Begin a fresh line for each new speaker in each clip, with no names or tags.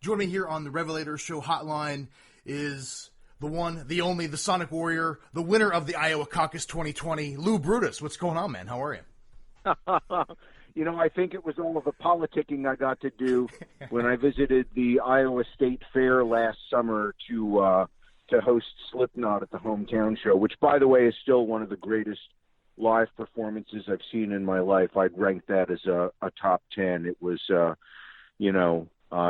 Joining me here on the Revelator Show hotline is the one, the only, the Sonic Warrior, the winner of the Iowa Caucus 2020, Lou Brutus. What's going on, man? How are you?
You know, I think it was all of the politicking I got to do when I visited the Iowa State Fair last summer to host Slipknot at the hometown show, which, by the way, is still one of the greatest live performances I've seen in my life. I'd rank that as a top 10. It was,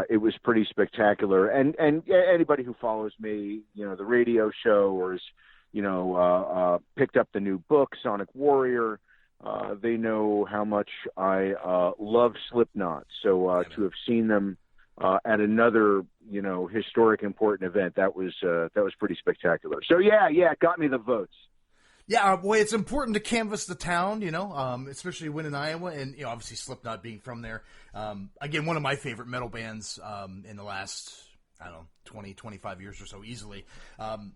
it was pretty spectacular. And anybody who follows me, you know, the radio show or has, picked up the new book, Sonic Warrior, they know how much I love Slipknot. So to have seen them at another, historic, important event, that was pretty spectacular. So yeah, it got me the votes.
Yeah, boy, it's important to canvass the town, especially when in Iowa, and obviously Slipknot being from there. Again, one of my favorite metal bands in the last, 20, 25 years or so, easily. And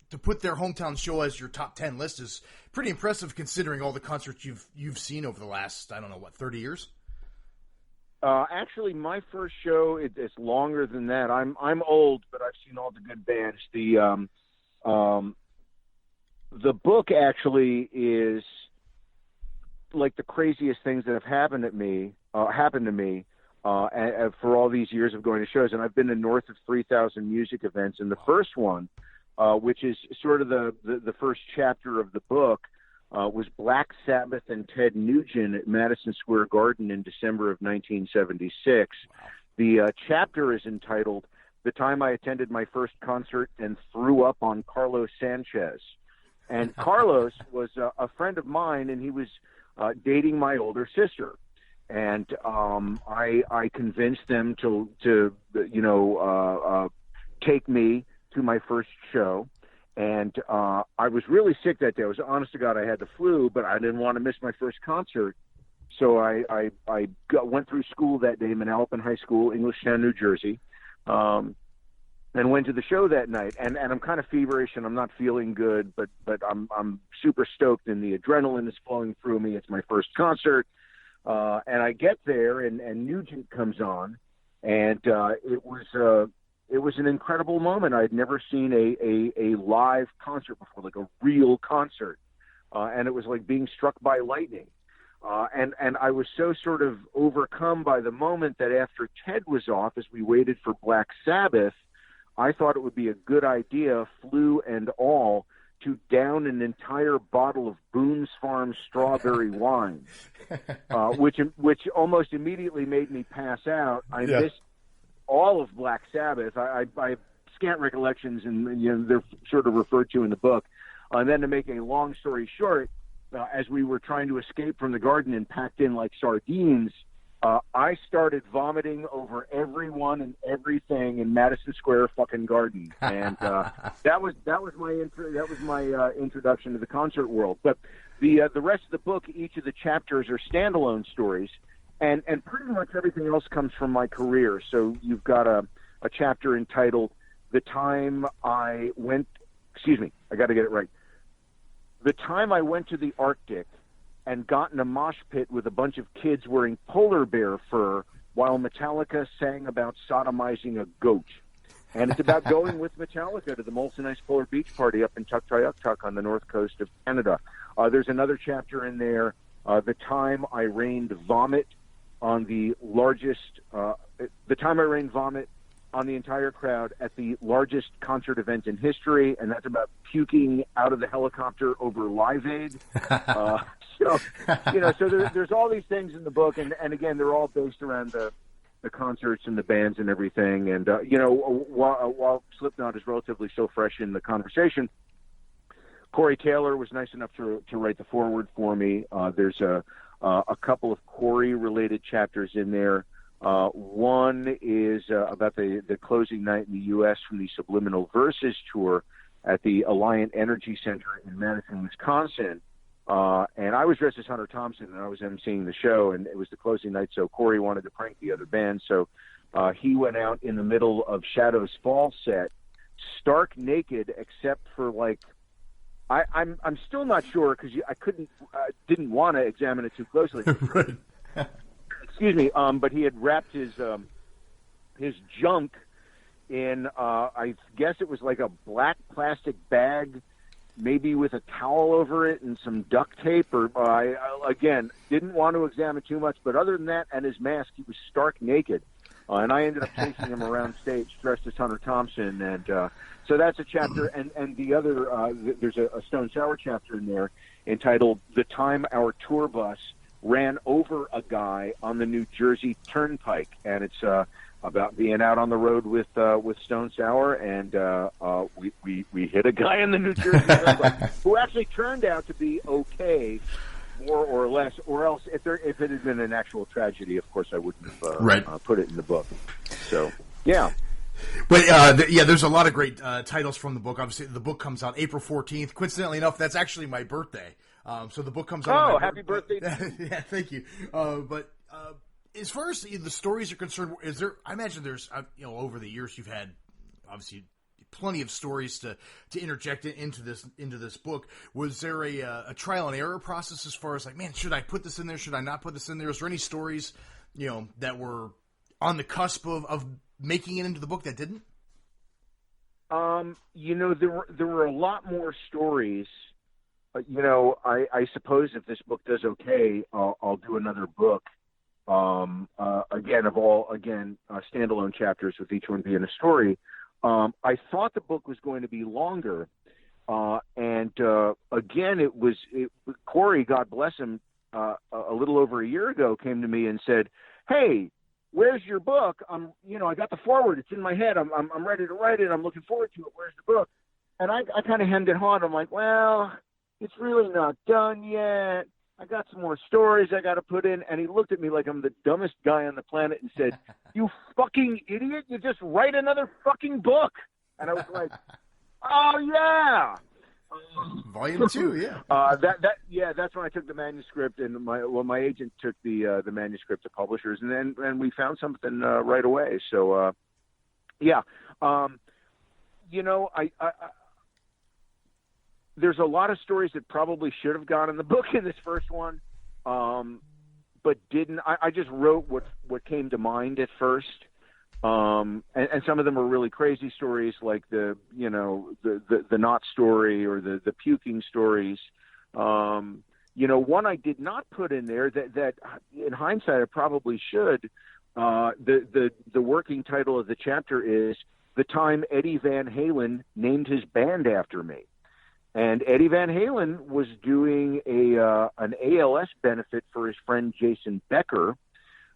to put their hometown show as your top 10 list is pretty impressive, considering all the concerts you've seen over the last 30 years.
Actually, my first show it's longer than that. I'm old, but I've seen all the good bands. The book actually is like the craziest things that have happened to me for all these years of going to shows. And I've been to north of 3,000 music events. And the first one, which is sort of the first chapter of the book, was Black Sabbath and Ted Nugent at Madison Square Garden in December of 1976. Wow. The chapter is entitled "The Time I Attended My First Concert and Threw Up on Carlos Sanchez." And Carlos was a friend of mine, and he was dating my older sister. And I convinced them to take me to my first show. And I was really sick that day. I was honest to God, I had the flu, but I didn't want to miss my first concert. So I went through school that day, Manalapan High School, Englishtown, New Jersey. And went to the show that night, and I'm kind of feverish and I'm not feeling good, but I'm super stoked and the adrenaline is flowing through me. It's my first concert, and I get there and Nugent comes on, and it was an incredible moment. I'd never seen a live concert before, like a real concert, and it was like being struck by lightning. And I was so sort of overcome by the moment that after Ted was off, as we waited for Black Sabbath, I thought it would be a good idea, flu and all, to down an entire bottle of Boone's Farm strawberry wine, which almost immediately made me pass out. I missed all of Black Sabbath. I have scant recollections, and they're sort of referred to in the book. And then to make a long story short, as we were trying to escape from the garden and packed in like sardines, I started vomiting over everyone and everything in Madison Square fucking Garden, and that was my introduction to the concert world. But the rest of the book, each of the chapters are standalone stories, and pretty much everything else comes from my career. So you've got a chapter entitled "The Time I Went." Excuse me, I got to get it right. The time I went to the Arctic and got in a mosh pit with a bunch of kids wearing polar bear fur while Metallica sang about sodomizing a goat. And it's about going with Metallica to the Molson Ice Polar Beach Party up in Tuktoyaktuk on the north coast of Canada. There's another chapter in there, the time I rained vomit on the entire crowd at the largest concert event in history, and that's about puking out of the helicopter over Live Aid. So there's all these things in the book, and again, they're all based around the concerts and the bands and everything. And while Slipknot is relatively so fresh in the conversation, Corey Taylor was nice enough to write the foreword for me. There's a couple of Corey-related chapters in there. One is about the closing night in the U.S. from the Subliminal Verses tour at the Alliant Energy Center in Madison, Wisconsin. And I was dressed as Hunter Thompson, and I was emceeing the show, and it was the closing night, so Corey wanted to prank the other band. So he went out in the middle of Shadows Fall set, stark naked, except for, like, I'm still not sure because I didn't want to examine it too closely.
Right.
Excuse me, but he had wrapped his his junk in, I guess it was like a black plastic bag, maybe with a towel over it and some duct tape. Or I again, didn't want to examine too much, but other than that and his mask, he was stark naked. And I ended up chasing him around stage dressed as Hunter Thompson. And so that's a chapter. And the other, there's a Stone Sour chapter in there entitled "The Time Our Tour Bus Ran Over a Guy on the New Jersey Turnpike." And it's about being out on the road with Stone Sour, and we hit a guy in the New Jersey Turnpike who actually turned out to be okay, more or less, or else if it had been an actual tragedy, of course I wouldn't have put it in the book. So, yeah.
But, there's a lot of great titles from the book. Obviously, the book comes out April 14th. Coincidentally enough, that's actually my birthday. So the book comes out.
Oh, happy birthday.
Yeah, thank you. But as far as the stories are concerned, is there? I imagine there's, over the years you've had, obviously, plenty of stories to interject into this book. Was there a trial and error process as far as like, man, should I put this in there? Should I not put this in there? Is there any stories, that were on the cusp of making it into the book that didn't?
There were a lot more stories. I suppose if this book does okay, I'll do another book. Standalone chapters with each one being a story. I thought the book was going to be longer, and Corey, God bless him, a little over a year ago came to me and said, "Hey, where's your book? I got the foreword. It's in my head. I'm ready to write it. I'm looking forward to it. Where's the book?" And I kind of hemmed and hawed. I'm like, well, it's really not done yet. I got some more stories I got to put in. And he looked at me like I'm the dumbest guy on the planet and said, "You fucking idiot. You just write another fucking book." And I was like, "Oh, yeah.
Volume 2, yeah.
That's when I took the manuscript, and my agent took the manuscript to publishers, and we found something right away. So, there's a lot of stories that probably should have gone in the book in this first one, but didn't. I just wrote what came to mind at first. And some of them are really crazy stories, like the knot story or the puking stories. One I did not put in there that in hindsight I probably should. The working title of the chapter is "The Time Eddie Van Halen Named His Band After Me." And Eddie Van Halen was doing an ALS benefit for his friend Jason Becker.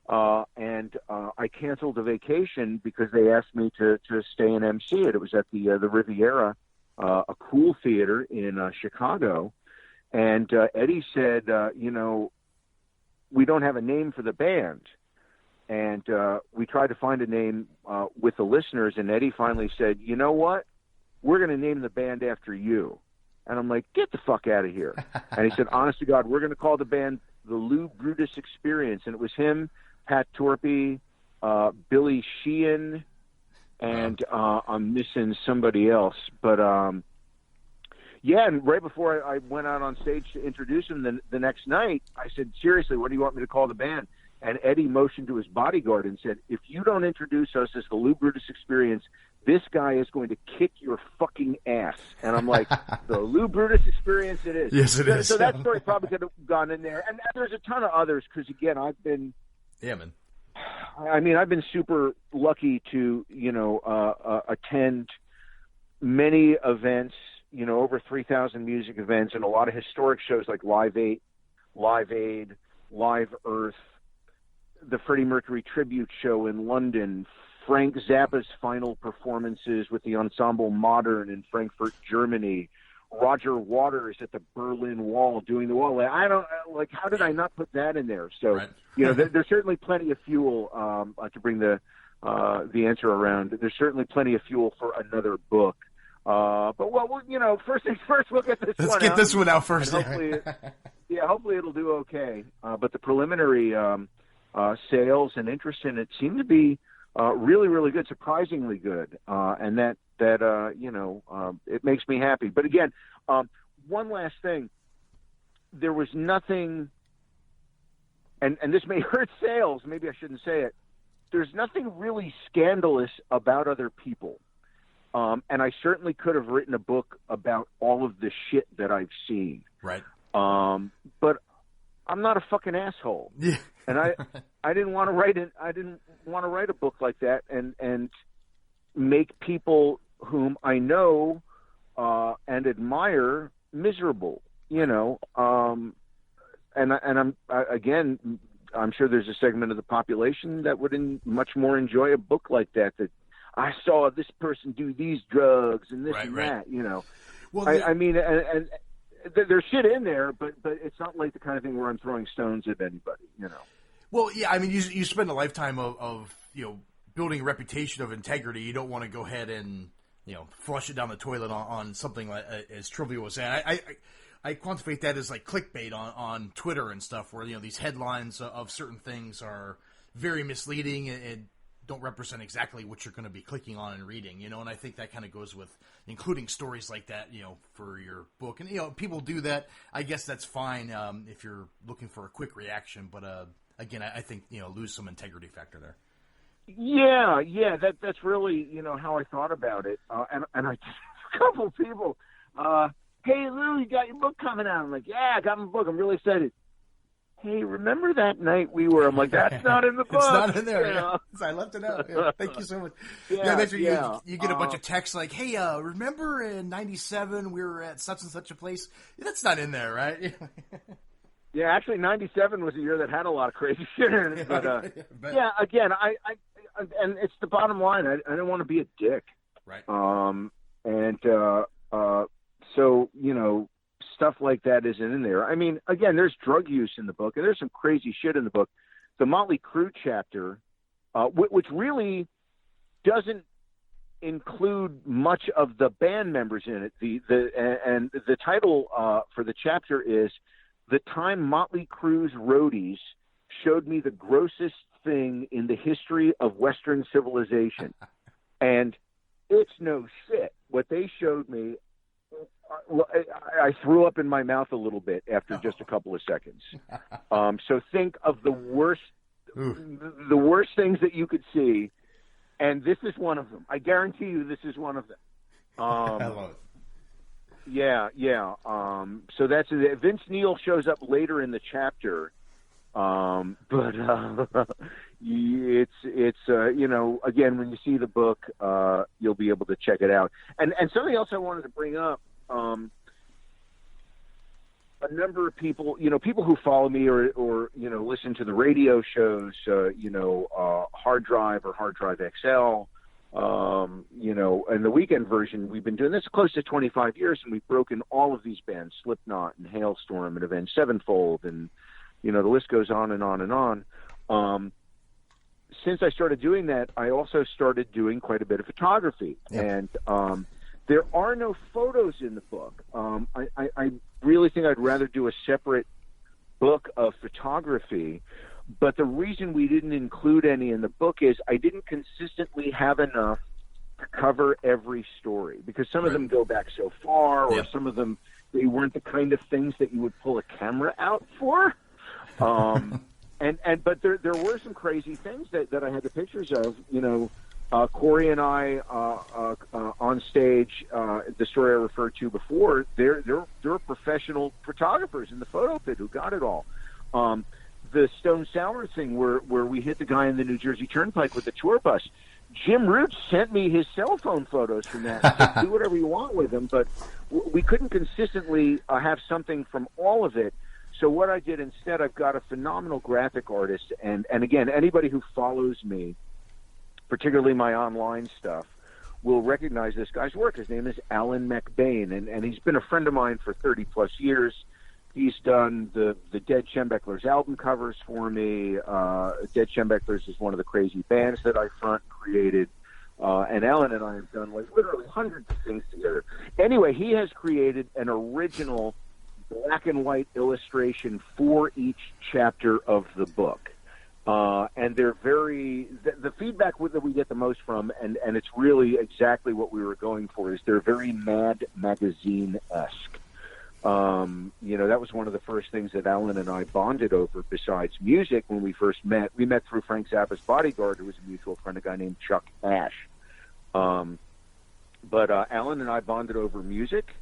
And I canceled a vacation because they asked me to stay and MC it. It was at the Riviera, a cool theater in Chicago. And Eddie said, we don't have a name for the band. And we tried to find a name with the listeners, and Eddie finally said, "You know what? We're going to name the band after you." And I'm like, "Get the fuck out of here." And he said, "Honest to God, we're going to call the band the Lou Brutus Experience." And it was him, Pat Torpey, Billy Sheehan, and I'm missing somebody else. But, and right before I went out on stage to introduce him the next night, I said, "Seriously, what do you want me to call the band?" And Eddie motioned to his bodyguard and said, "If you don't introduce us as the Lou Brutus Experience, this guy is going to kick your fucking ass." And I'm like, "The Lou Brutus Experience it is."
Yes, it is.
So that story probably could have gone in there. And there's a ton of others because, again, I've been...
Yeah, man.
I've been super lucky to, attend many events, over 3,000 music events and a lot of historic shows like Live Aid, Live Earth, the Freddie Mercury tribute show in London, Frank Zappa's final performances with the Ensemble Modern in Frankfurt, Germany, Roger Waters at the Berlin Wall doing the wall. How did I not put that in there? So,
right.
There's certainly plenty of fuel to bring the answer around. There's certainly plenty of fuel for another book. First things first, we'll get this one out.
Let's get this one out first.
Hopefully it'll do okay. But the preliminary sales and interest in it seem to be really, really good, surprisingly good. And that it makes me happy. But again, one last thing. There was nothing, and this may hurt sales, maybe I shouldn't say it. there's nothing really scandalous about other people. And I certainly could have written a book about all of the shit that I've seen.
Right.
But I'm not a fucking asshole.
Yeah.
And I didn't want to write it. I didn't want to write a book like that and make people whom I know and admire miserable. You know. And I'm sure there's a segment of the population that would much more enjoy a book like that. That I saw this person do these drugs and this and that. You know. Well, I mean, and there's shit in there, but it's not like the kind of thing where I'm throwing stones at anybody, you know.
Well, yeah, I mean, you spend a lifetime of you know, building a reputation of integrity. You don't want to go ahead and, you know, flush it down the toilet on something like as trivial as that. I quantitate that as like clickbait on Twitter and stuff, where, you know, these headlines of certain things are very misleading and don't represent exactly what you're going to be clicking on and reading, you know. And I think that kind of goes with including stories like that, you know, for your book. And, you know, people do that. I guess that's fine if you're looking for a quick reaction. But again, I think, you know, lose some integrity factor there.
Yeah, that's really, you know, how I thought about it. And I a couple of people, hey Lou, you got your book coming out? I'm like, yeah, I got my book. I'm really excited. Hey, remember that night I'm like, that's not in the book.
It's not in there. You know? I left it out. Yeah, thank you so much. You get a bunch of texts like, hey, remember in 97 we were at such and such a place? That's not in there, right?
Yeah, actually 97 was a year that had a lot of crazy shit in it. But, yeah, again, I and it's the bottom line. I didn't want to be a dick.
Right.
So, you know, stuff like that isn't in there. I mean, again, there's drug use in the book, and there's some crazy shit in the book. The Motley Crue chapter, which really doesn't include much of the band members in it. The title for the chapter is "The Time Motley Crue's Roadies Showed Me the Grossest Thing in the History of Western Civilization." And it's no shit. What they showed me, I threw up in my mouth a little bit after just a couple of seconds. So think of the worst things that you could see, and this is one of them. I guarantee you, this is one of them.
I love it.
Yeah. So that's it. Vince Neil shows up later in the chapter, but it's you know, again, when you see the book, you'll be able to check it out. And something else I wanted to bring up. A number of people, you know, people who follow me or you know, listen to the radio shows, you know, Hard Drive or Hard Drive XL, you know, and the weekend version, we've been doing this close to 25 years, and we've broken all of these bands, Slipknot and Hailstorm and Avenged Sevenfold, and, you know, the list goes on and on and on. Since I started doing that, I also started doing quite a bit of photography. Yeah. And there are no photos in the book. I really think I'd rather do a separate book of photography, but the reason we didn't include any in the book is I didn't consistently have enough to cover every story, because some of them go back so far, or some of them, they weren't the kind of things that you would pull a camera out for. But there were some crazy things that I had the pictures of, you know. Corey and I on stage, the story I referred to before, they're professional photographers in the photo pit who got it all. The Stone Sour thing where we hit the guy in the New Jersey Turnpike with the tour bus, Jim Root sent me his cell phone photos from that. Said, do whatever you want with them, but we couldn't consistently have something from all of it. So what I did instead, I've got a phenomenal graphic artist, and again, anybody who follows me, particularly my online stuff, will recognize this guy's work. His name is Alan McBain, and he's been a friend of mine for 30-plus years. He's done the Dead Schembechlers album covers for me. Dead Schembechlers is one of the crazy bands that I front and created. And Alan and I have done like literally hundreds of things together. Anyway, he has created an original black and white illustration for each chapter of the book. And they're the feedback that we get the most from, and it's really exactly what we were going for, is they're very Mad Magazine-esque. That was one of the first things that Alan and I bonded over besides music when we first met. We met through Frank Zappa's bodyguard, who was a mutual friend, a guy named Chuck Ash. But Alan and I bonded over music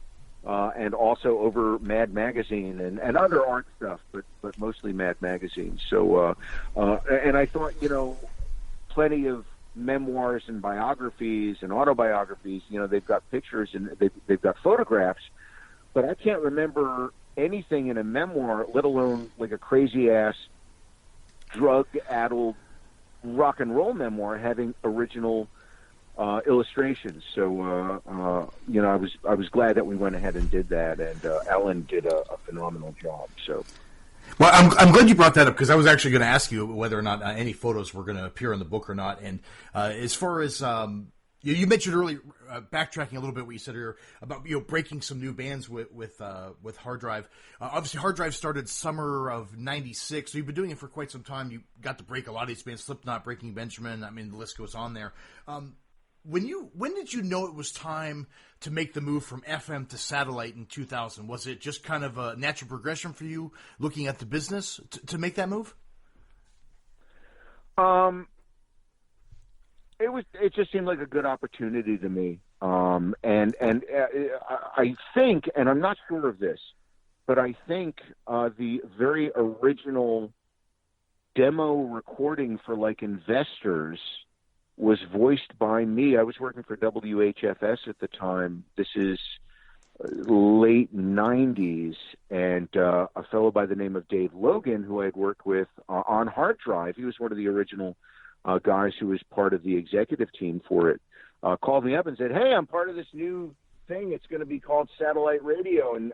and also over Mad Magazine and other art stuff, but mostly Mad Magazine. So, and I thought, plenty of memoirs and biographies and autobiographies, they've got pictures and they've got photographs, but I can't remember anything in a memoir, let alone like a crazy-ass, drug-addled rock and roll memoir having original illustrations. So, I was glad that we went ahead and did that, and Alan did a phenomenal job. So,
well, I'm glad you brought that up, because I was actually going to ask you whether or not any photos were going to appear in the book or not. And as far as you mentioned earlier, backtracking a little bit what you said earlier about breaking some new bands with Hard Drive. Obviously, Hard Drive started summer of '96, so you've been doing it for quite some time. You got to break a lot of these bands: Slipknot, Breaking Benjamin. I mean, the list goes on there. When did you know it was time to make the move from FM to satellite in 2000? Was it just kind of a natural progression for you, looking at the business, to make that move?
It just seemed like a good opportunity to me. I think, and I'm not sure of this, but I think the very original demo recording for like Investors was voiced by me. I was working for WHFS at the time. This is late 90s, and a fellow by the name of Dave Logan, who I had worked with on Hard Drive, he was one of the original guys who was part of the executive team for it, called me up and said, "Hey, I'm part of this new thing. It's going to be called Satellite Radio, and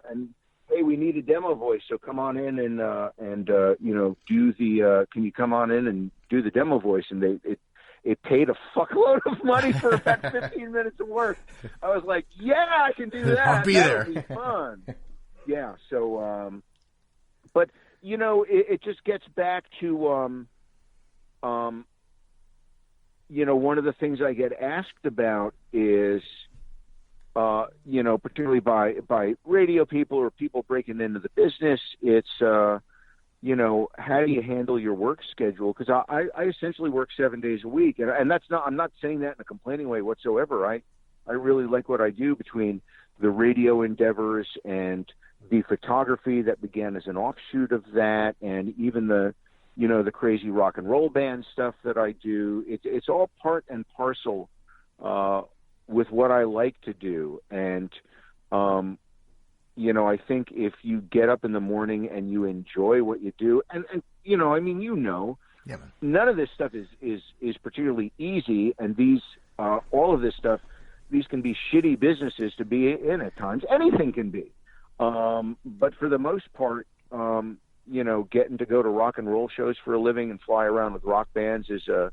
hey, we need a demo voice, so come on in and do the can you come on in and do the demo voice?" And it paid a fuckload of money for about 15 minutes of work. I was like, yeah, I can do that.
I'll be there.
That'll be fun. Yeah. So, but it just gets back to, one of the things I get asked about is, particularly by radio people or people breaking into the business, it's, how do you handle your work schedule? Because I essentially work 7 days a week, and I'm not saying that in a complaining way whatsoever. I really like what I do between the radio endeavors and the photography that began as an offshoot of that, and even the crazy rock and roll band stuff that I do. It's all part and parcel with what I like to do, and I think if you get up in the morning and you enjoy what you do, and
yeah, man.
None of this stuff is particularly easy, and these all of this stuff, these can be shitty businesses to be in at times. Anything can be, but for the most part, getting to go to rock and roll shows for a living and fly around with rock bands is a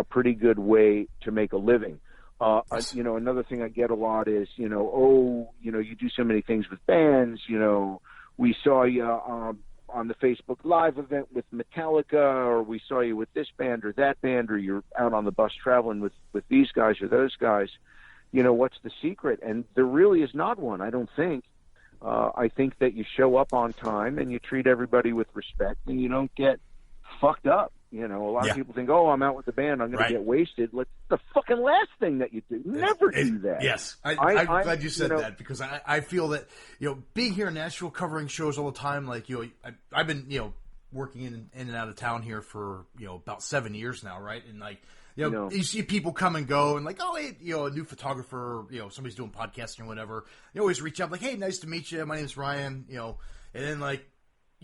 pretty good way to make a living. Another thing I get a lot is, you do so many things with bands. We saw you on the Facebook Live event with Metallica, or we saw you with this band or that band, or you're out on the bus traveling with these guys or those guys. What's the secret? And there really is not one, I don't think. I think that you show up on time and you treat everybody with respect, and you don't get fucked up. A lot of people think, "Oh, I'm out with the band, I'm going to get wasted." Like, the fucking last thing that you do. Never do that.
Yes. I'm glad you said that, because I feel that, being here in Nashville, covering shows all the time, like, I've been, working in and out of town here for, about 7 years now, right? And, like, you see people come and go, and like, oh, hey, a new photographer, somebody's doing podcasting or whatever. You always reach out, like, "Hey, nice to meet you. My name's Ryan," and then, like,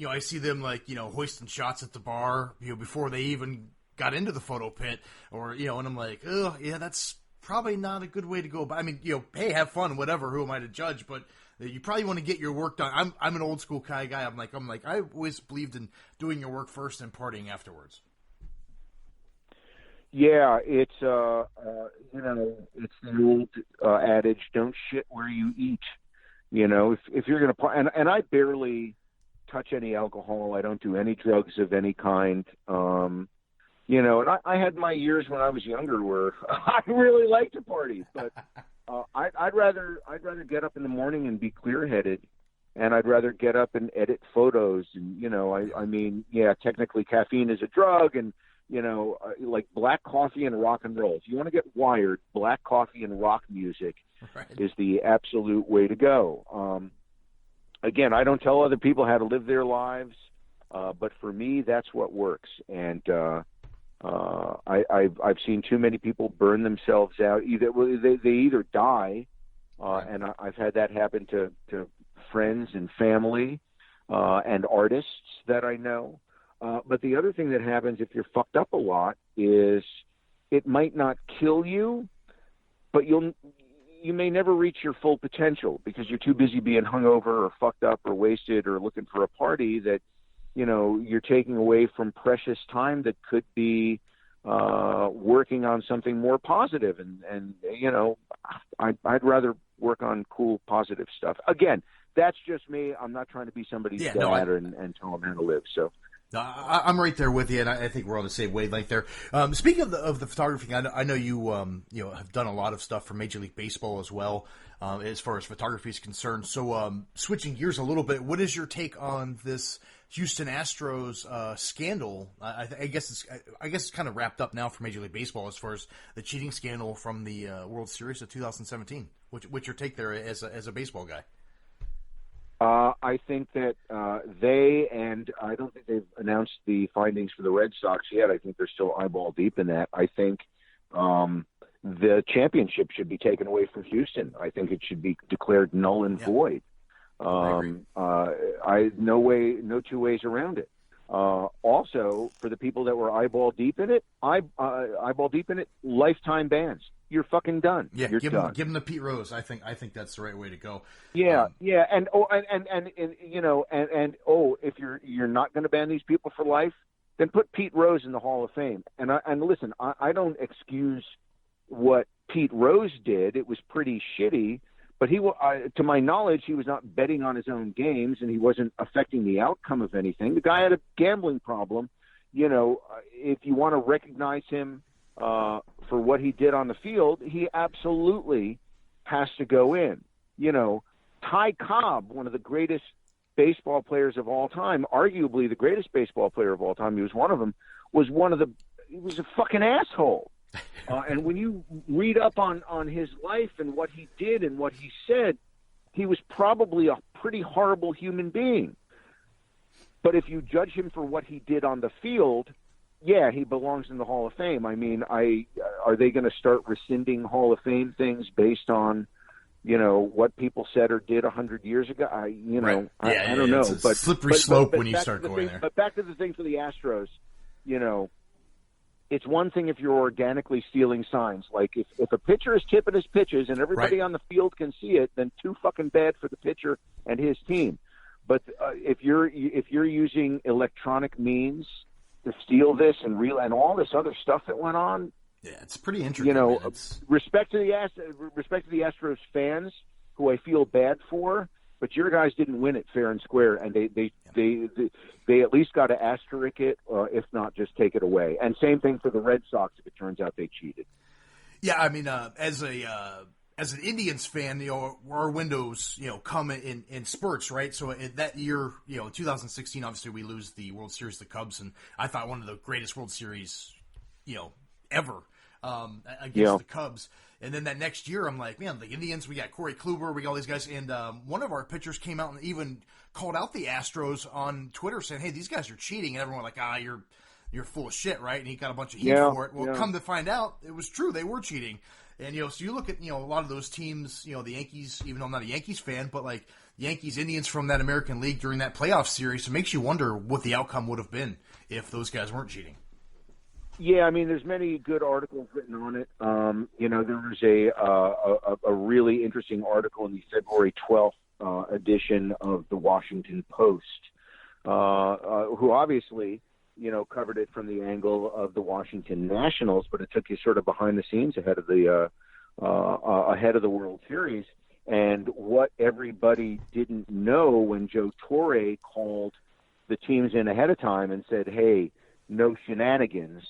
I see them, like, hoisting shots at the bar, before they even got into the photo pit, or, and I'm like, oh, yeah, that's probably not a good way to go. But I mean, hey, have fun, whatever. Who am I to judge? But you probably want to get your work done. I'm an old school kind of guy. I'm like, I always believed in doing your work first and partying afterwards.
Yeah, it's it's the old adage, "Don't shit where you eat." If you're going to, and I barely touch any alcohol. I don't do any drugs of any kind. And I had my years when I was younger where I really liked to party, but I'd rather get up in the morning and be clear-headed and I'd rather get up and edit photos. And, I mean, yeah, technically caffeine is a drug, and, like black coffee and rock and roll. If you want to get wired, black coffee and rock music is the absolute way to go. Again, I don't tell other people how to live their lives, but for me, that's what works. And I've seen too many people burn themselves out. They either die, and I've had that happen to friends and family and artists that I know. But the other thing that happens if you're fucked up a lot is it might not kill you, but you may never reach your full potential because you're too busy being hungover or fucked up or wasted or looking for a party that, you're taking away from precious time that could be working on something more positive. And I'd rather work on cool, positive stuff. Again, that's just me. I'm not trying to be somebody's dad and tell them how to live. So.
I'm right there with you, and I think we're on the same wavelength there. Speaking of the photography, I know you have done a lot of stuff for Major League Baseball as well, as far as photography is concerned. So switching gears a little bit, what is your take on this Houston Astros scandal? I guess it's kind of wrapped up now for Major League Baseball as far as the cheating scandal from the World Series of 2017. What's your take there as a baseball guy?
I think that and I don't think they've announced the findings for the Red Sox yet. I think they're still eyeball deep in that. I think the championship should be taken away from Houston. I think it should be declared null and void. No two ways around it. Also, for the people that were eyeball deep in it, lifetime bans. You're fucking done.
Yeah,
you're done.
Give him the Pete Rose. I think that's the right way to go.
Yeah, and if you're not going to ban these people for life, then put Pete Rose in the Hall of Fame. And listen, I don't excuse what Pete Rose did. It was pretty shitty, but to my knowledge, he was not betting on his own games, and he wasn't affecting the outcome of anything. The guy had a gambling problem. If you want to recognize him for what he did on the field, he absolutely has to go in. Ty Cobb, one of the greatest baseball players of all time, arguably the greatest baseball player of all time, he was one of them, he was a fucking asshole. And when you read up on his life and what he did and what he said, he was probably a pretty horrible human being. But if you judge him for what he did on the field, yeah, he belongs in the Hall of Fame. I mean, are they going to start rescinding Hall of Fame things based on, what people said or did 100 years ago? I don't know.
It's a slippery slope when you start going there.
But back to the thing for the Astros, it's one thing if you're organically stealing signs. Like if a pitcher is tipping his pitches and everybody on the field can see it, then too fucking bad for the pitcher and his team. But if you're using electronic means to steal this and all this other stuff that went on.
Yeah, it's pretty interesting.
Respect to the Astros fans, who I feel bad for, but your guys didn't win it fair and square, and they at least got to asterisk it, if not just take it away. And same thing for the Red Sox if it turns out they cheated.
Yeah, I mean, as an Indians fan, our windows, come in spurts, right? So that year, 2016, obviously we lose the World Series to the Cubs, and I thought one of the greatest World Series, ever against the Cubs. And then that next year, I'm like, man, the Indians, we got Corey Kluber, we got all these guys, and one of our pitchers came out and even called out the Astros on Twitter, saying, "Hey, these guys are cheating," and everyone was like, you're full of shit, right? And he got a bunch of heat for it. Well, come to find out, it was true; they were cheating. And, so you look at, a lot of those teams, the Yankees, even though I'm not a Yankees fan, but like Yankees, Indians from that American League during that playoff series, it makes you wonder what the outcome would have been if those guys weren't cheating.
Yeah, I mean, there's many good articles written on it. There was a really interesting article in the February 12th edition of the Washington Post, who obviously, covered it from the angle of the Washington Nationals, but it took you sort of behind the scenes ahead of the World Series. And what everybody didn't know when Joe Torre called the teams in ahead of time and said, "Hey, no shenanigans."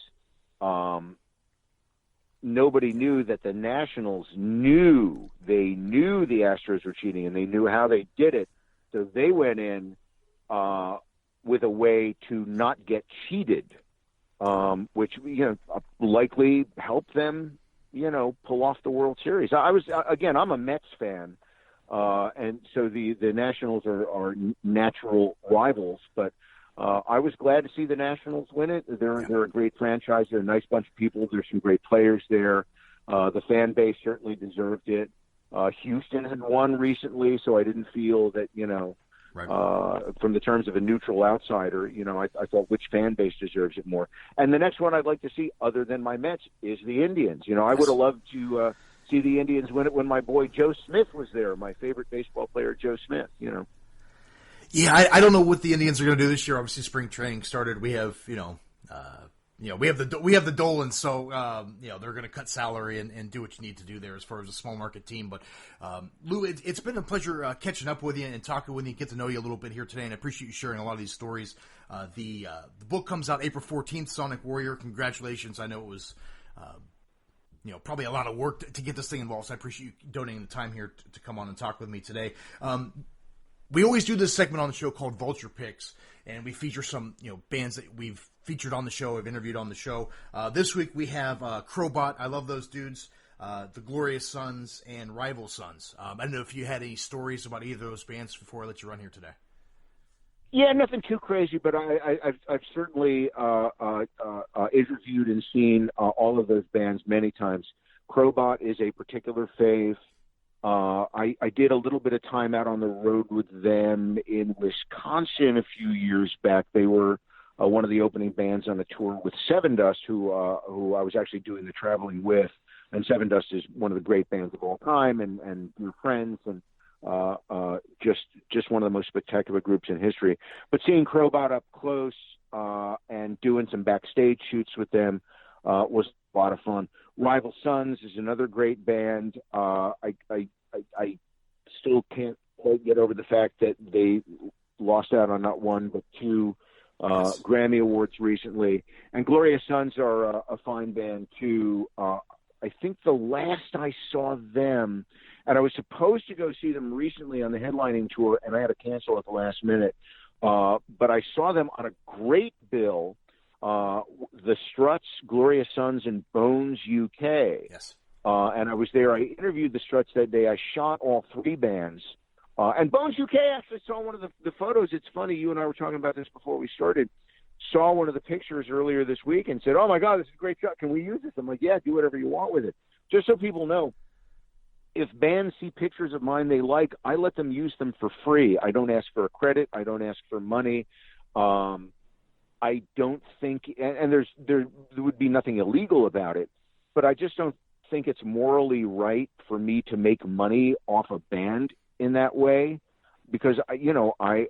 Nobody knew that the Nationals knew the Astros were cheating, and they knew how they did it. So they went in with a way to not get cheated, which likely helped them pull off the World Series. I'm a Mets fan, and so the Nationals are natural rivals, but I was glad to see the Nationals win it. They're a great franchise. They're a nice bunch of people. There's some great players there. The fan base certainly deserved it. Houston had won recently, so I didn't feel that, right. From the terms of a neutral outsider, I thought which fan base deserves it more. And the next one I'd like to see, other than my Mets, is the Indians. I would have loved to see the Indians win it when my boy Joe Smith was there, my favorite baseball player, Joe Smith,
Yeah, I don't know what the Indians are going to do this year. Obviously, spring training started. We have, we have the Dolans, so they're going to cut salary and do what you need to do there as far as a small market team. But Lou, it's been a pleasure catching up with you and talking with you, get to know you a little bit here today, and I appreciate you sharing a lot of these stories. The book comes out April 14th, Sonic Warrior. Congratulations! I know it was. Probably a lot of work to get this thing involved, so I appreciate you donating the time here to come on and talk with me today. We always do this segment on the show called Vulture Picks, and we feature some bands that we've featured on the show, have interviewed on the show. This week we have Crowbot. I love those dudes. The Glorious Sons and Rival Sons. I don't know if you had any stories about either of those bands before I let you run here today.
Yeah, nothing too crazy, but I've certainly interviewed and seen all of those bands many times. Crowbot is a particular fave. I did a little bit of time out on the road with them in Wisconsin a few years back. They were one of the opening bands on a tour with Seven Dust, who I was actually doing the traveling with. And Seven Dust is one of the great bands of all time, and we're friends, and just one of the most spectacular groups in history. But seeing Crowbot up close and doing some backstage shoots with them was a lot of fun. Rival Sons is another great band. I still can't quite get over the fact that they lost out on not one but two Grammy Awards recently. And Glorious Sons are a fine band too. I think the last I saw them, and I was supposed to go see them recently on the headlining tour, and I had to cancel at the last minute. But I saw them on a great bill. The Struts, Glorious Sons, and Bones UK.
Yes.
And I was there. I interviewed the Struts that day. I shot all three bands. And Bones UK actually saw one of the photos. It's funny, you and I were talking about this before we started. Saw one of the pictures earlier this week and said, "Oh my God, this is a great shot. Can we use this?" I'm like, "Yeah, do whatever you want with it." Just so people know, if bands see pictures of mine they like, I let them use them for free. I don't ask for a credit. I don't ask for money. I don't think, and there would be nothing illegal about it, but I just don't think it's morally right for me to make money off a band in that way, because I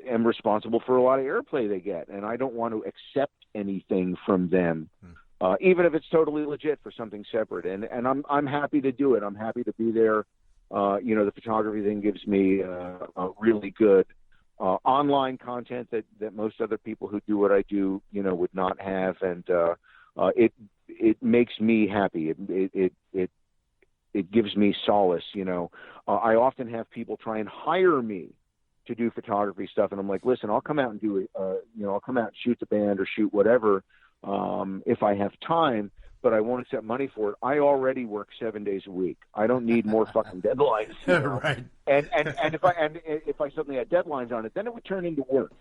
am responsible for a lot of airplay they get, and I don't want to accept anything from them, even if it's totally legit for something separate. And I'm happy to do it. I'm happy to be there. The photography thing gives me a really good online content that most other people who do what I do, would not have, and it makes me happy. It gives me solace. I often have people try and hire me to do photography stuff, and I'm like, listen, I'll come out and do it. I'll come out and shoot the band or shoot whatever if I have time, but I won't accept money for it. I already work 7 days a week. I don't need more fucking deadlines.
Right.
And if I suddenly had deadlines on it, then it would turn into work.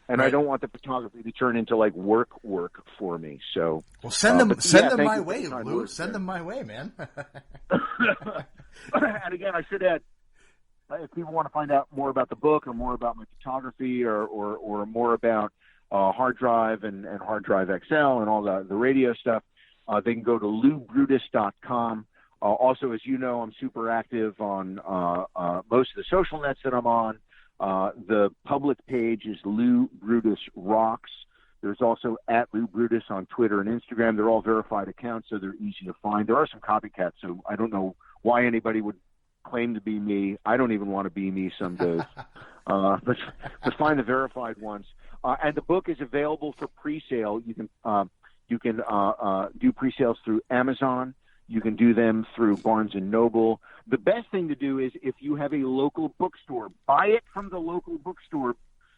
And right. I don't want the photography to turn into like work for me. So
send them my way, Lou. Send them my way, man.
And again, I should add, if people want to find out more about the book or more about my photography or more about Hard Drive and Hard Drive XL and all the radio stuff, they can go to loubrutus.com. Also, as you know, I'm super active on most of the social nets that I'm on. The public page is Lou Brutus Rocks. There's also at Lou Brutus on Twitter and Instagram. They're all verified accounts, so they're easy to find. There are some copycats, so I don't know why anybody would claim to be me. I don't even want to be me some days. But find the verified ones. And the book is available for pre-sale. You can do pre-sales through Amazon. You can do them through Barnes and Noble. The best thing to do is if you have a local bookstore, buy it from the local bookstore,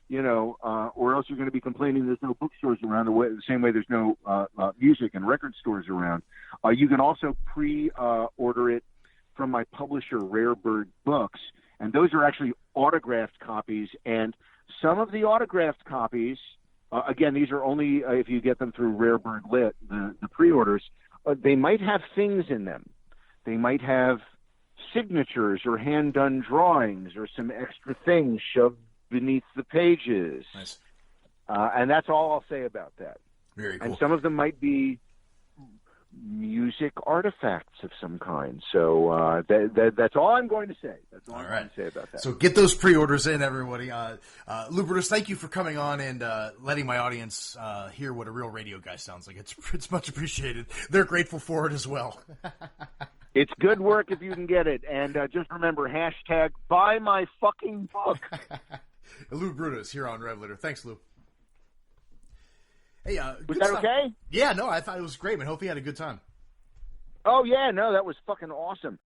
or else you're going to be complaining there's no bookstores around the same way there's no music and record stores around. You can also pre-order it from my publisher, Rare Bird Books, and those are actually autographed copies. And some of the autographed copies, again, these are only if you get them through Rare Bird Lit, the pre-orders, they might have things in them. They might have signatures or hand-done drawings or some extra things shoved beneath the pages.
Nice.
And that's all I'll say about that.
Very cool.
And some of them might be music artifacts of some kind. So that's all I'm going to say. That's all I'm going to say about that.
So get those pre-orders in, everybody. Lou Brutus, thank you for coming on and letting my audience hear what a real radio guy sounds like. It's much appreciated. They're grateful for it as well.
It's good work if you can get it. And just remember, hashtag buy my fucking book.
Lou Brutus here on Revelator. Thanks, Lou. Hey,
was that okay?
Yeah, no, I thought it was great, man. Hope you had a good time.
Oh, yeah, no, that was fucking awesome.